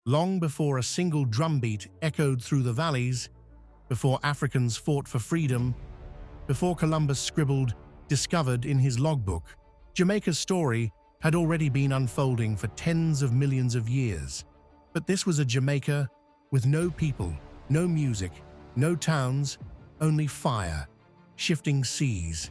Long before a single drumbeat echoed through the valleys, before Africans fought for freedom, before Columbus scribbled, "discovered" in his logbook, Jamaica's story had already been unfolding for tens of millions of years. But this was a Jamaica with no people, no music, no towns, only fire, shifting seas,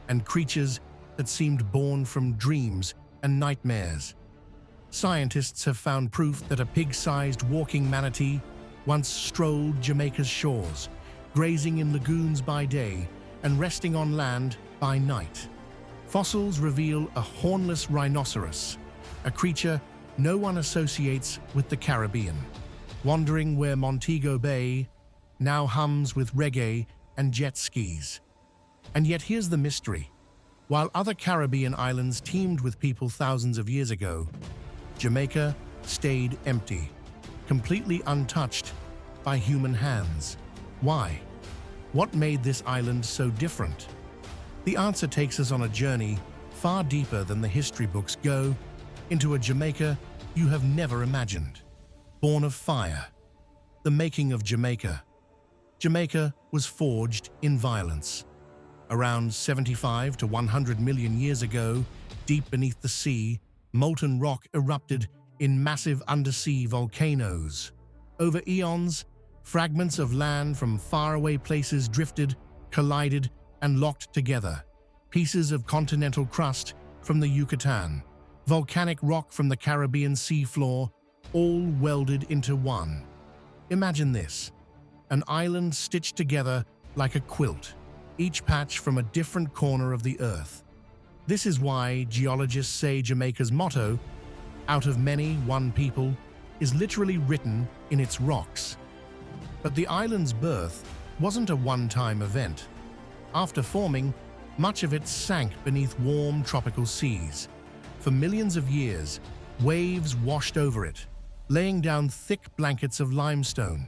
and creatures that seemed born from dreams and nightmares. Scientists have found proof that a pig-sized walking manatee once strolled Jamaica's shores, grazing in lagoons by day and resting on land by night. Fossils reveal a hornless rhinoceros, a creature no one associates with the Caribbean, wandering where Montego Bay now hums with reggae and jet skis. And yet here's the mystery. While other Caribbean islands teemed with people thousands of years ago, Jamaica stayed empty, completely untouched by human hands. Why? What made this island so different? The answer takes us on a journey far deeper than the history books go, into a Jamaica you have never imagined. Born of fire. The making of Jamaica. Jamaica was forged in violence. Around 75 to 100 million years ago, deep beneath the sea, molten rock erupted in massive undersea volcanoes. Over eons, fragments of land from faraway places drifted, collided, and locked together. Pieces of continental crust from the Yucatan, volcanic rock from the Caribbean seafloor, all welded into one. Imagine this, an island stitched together like a quilt, each patch from a different corner of the earth. This is why geologists say Jamaica's motto, "Out of many, one people," is literally written in its rocks. But the island's birth wasn't a one-time event. After forming, much of it sank beneath warm tropical seas. For millions of years, waves washed over it, laying down thick blankets of limestone.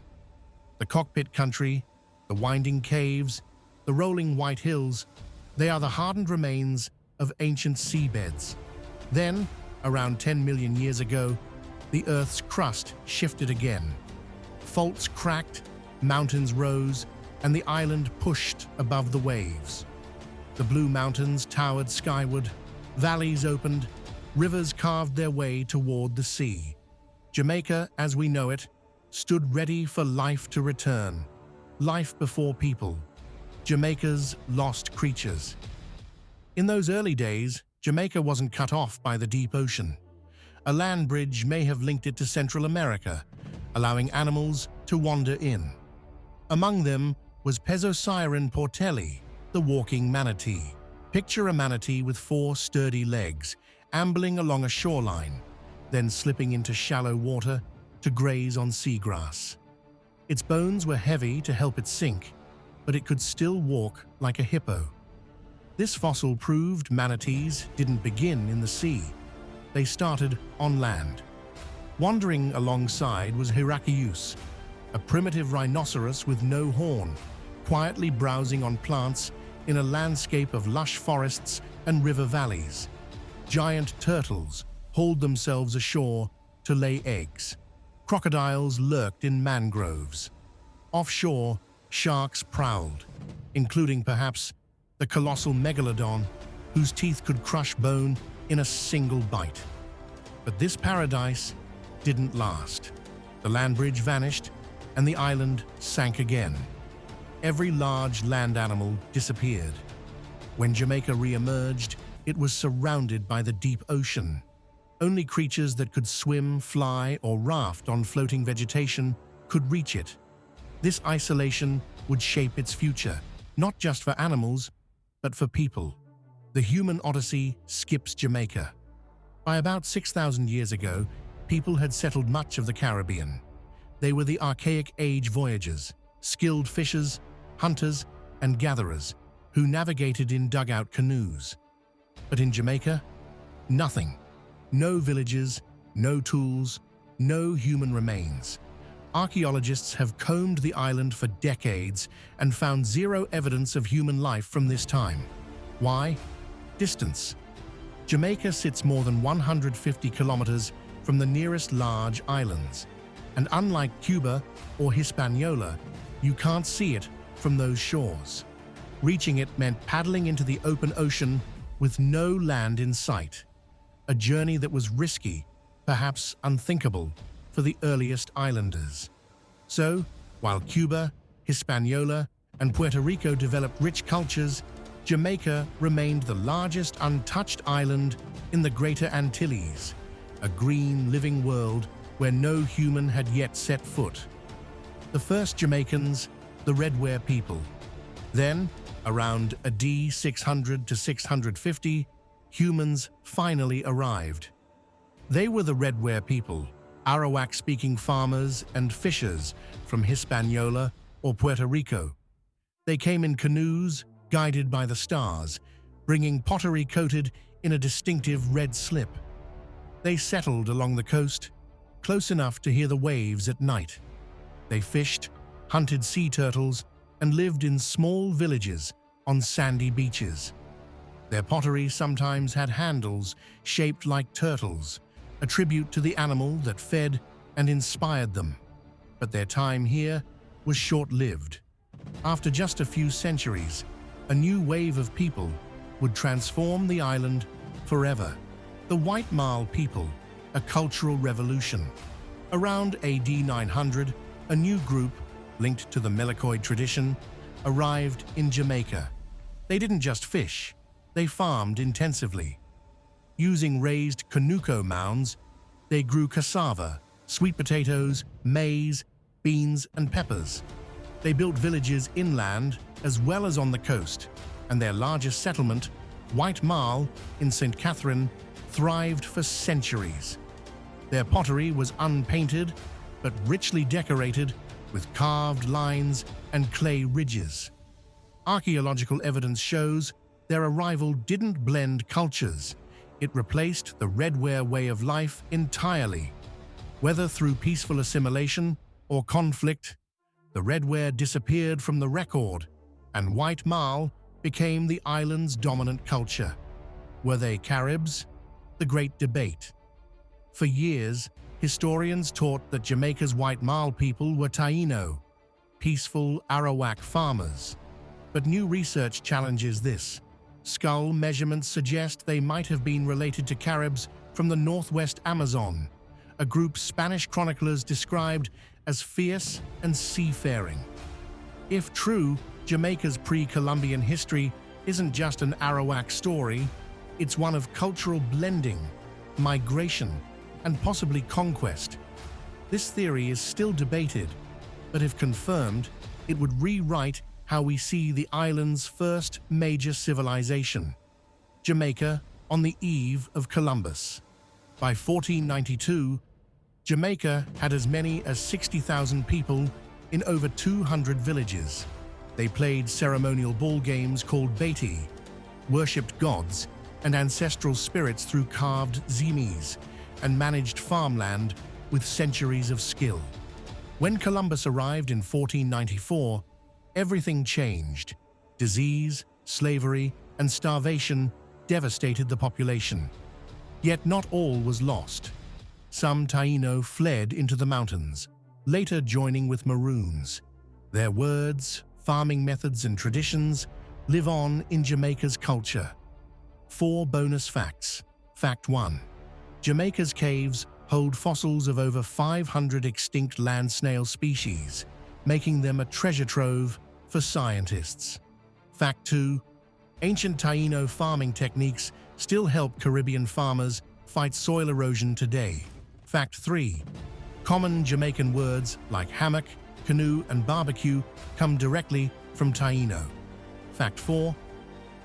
The cockpit country, the winding caves, the rolling white hills, they are the hardened remains of ancient seabeds. Then, around 10 million years ago, the Earth's crust shifted again. Faults cracked, mountains rose, and the island pushed above the waves. The blue mountains towered skyward, valleys opened, rivers carved their way toward the sea. Jamaica, as we know it, stood ready for life to return. Life before people. Jamaica's lost creatures. In those early days, Jamaica wasn't cut off by the deep ocean. A land bridge may have linked it to Central America, allowing animals to wander in. Among them was Pezosiren portelli, the walking manatee. Picture a manatee with 4 sturdy legs, ambling along a shoreline, then slipping into shallow water to graze on seagrass. Its bones were heavy to help it sink, but it could still walk like a hippo. This fossil proved manatees didn't begin in the sea. They started on land. Wandering alongside was Hyracus, a primitive rhinoceros with no horn, quietly browsing on plants in a landscape of lush forests and river valleys. Giant turtles hauled themselves ashore to lay eggs. Crocodiles lurked in mangroves. Offshore, sharks prowled, including perhaps the colossal megalodon, whose teeth could crush bone in a single bite. But this paradise didn't last. The land bridge vanished, and the island sank again. Every large land animal disappeared. When Jamaica re-emerged, it was surrounded by the deep ocean. Only creatures that could swim, fly, or raft on floating vegetation could reach it. This isolation would shape its future, not just for animals, but for people. The human odyssey skips Jamaica. By about 6,000 years ago, people had settled much of the Caribbean. They were the Archaic Age voyagers, skilled fishers, hunters, and gatherers who navigated in dugout canoes. But in Jamaica, nothing. No villages, no tools, no human remains. Archaeologists have combed the island for decades and found zero evidence of human life from this time. Why? Distance. Jamaica sits more than 150 kilometers from the nearest large islands. And unlike Cuba or Hispaniola, you can't see it from those shores. Reaching it meant paddling into the open ocean with no land in sight. A journey that was risky, perhaps unthinkable, for the earliest islanders. So, while Cuba, Hispaniola, and Puerto Rico developed rich cultures, Jamaica remained the largest untouched island in the Greater Antilles, a green, living world where no human had yet set foot. The first Jamaicans, the Redware people. Then, around AD 600 to 650, humans finally arrived. They were the Redware people, Arawak-speaking farmers and fishers from Hispaniola or Puerto Rico. They came in canoes, guided by the stars, bringing pottery coated in a distinctive red slip. They settled along the coast, close enough to hear the waves at night. They fished, hunted sea turtles, and lived in small villages on sandy beaches. Their pottery sometimes had handles shaped like turtles, a tribute to the animal that fed and inspired them. But their time here was short-lived. After just a few centuries, a new wave of people would transform the island forever. The White Marl people, a cultural revolution. Around AD 900, a new group, linked to the Melicoid tradition, arrived in Jamaica. They didn't just fish, they farmed intensively. Using raised canuco mounds, they grew cassava, sweet potatoes, maize, beans, and peppers. They built villages inland as well as on the coast, and their largest settlement, White Marl in St. Catherine, thrived for centuries. Their pottery was unpainted, but richly decorated with carved lines and clay ridges. Archaeological evidence shows their arrival didn't blend cultures. It replaced the Redware way of life entirely. Whether through peaceful assimilation or conflict, the Redware disappeared from the record, and White Marl became the island's dominant culture. Were they Caribs? The great debate. For years, historians taught that Jamaica's White Marl people were Taino, peaceful Arawak farmers. But new research challenges this. Skull measurements suggest they might have been related to Caribs from the northwest Amazon, a group Spanish chroniclers described as fierce and seafaring. If true, Jamaica's pre-Columbian history isn't just an Arawak story, it's one of cultural blending, migration, and possibly conquest. This theory is still debated, but if confirmed, it would rewrite how we see the island's first major civilization. Jamaica on the eve of Columbus. By 1492, Jamaica had as many as 60,000 people in over 200 villages. They played ceremonial ball games called Beatty, worshipped gods and ancestral spirits through carved zimis, and managed farmland with centuries of skill. When Columbus arrived in 1494, everything changed. Disease, slavery, and starvation devastated the population. Yet not all was lost. Some Taino fled into the mountains, later joining with Maroons. Their words, farming methods, and traditions live on in Jamaica's culture. 4 bonus facts. Fact 1. Jamaica's caves hold fossils of over 500 extinct land snail species, making them a treasure trove for scientists. Fact 2. Ancient Taino farming techniques still help Caribbean farmers fight soil erosion today. Fact 3. Common Jamaican words like hammock, canoe, and barbecue come directly from Taino. Fact 4.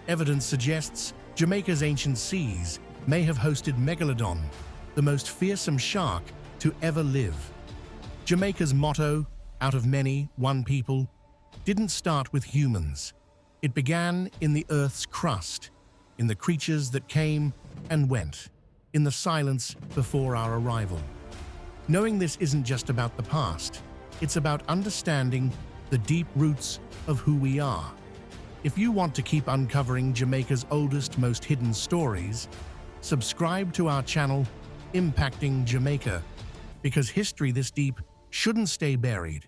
Evidence suggests Jamaica's ancient seas may have hosted megalodon, the most fearsome shark to ever live. Jamaica's motto, out of many, one people, didn't start with humans. It began in the Earth's crust, in the creatures that came and went, in the silence before our arrival. Knowing this isn't just about the past, it's about understanding the deep roots of who we are. If you want to keep uncovering Jamaica's oldest, most hidden stories, subscribe to our channel, Impacting Jamaica, because history this deep shouldn't stay buried.